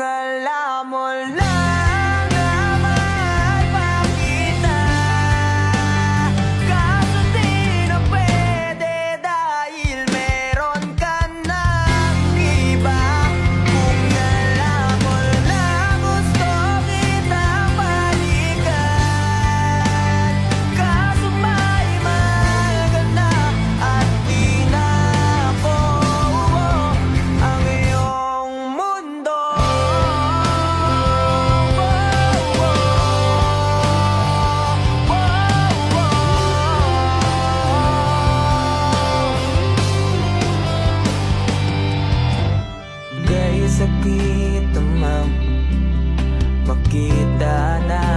alam mo lang na mahal pa kita, kaso di na pwede dahil meron ka ng iba. Kung alam mo lang gusto kitang balikan, kaso may mahal ka na at di na ako ang iyong mundo. Gaya sakit naman makita na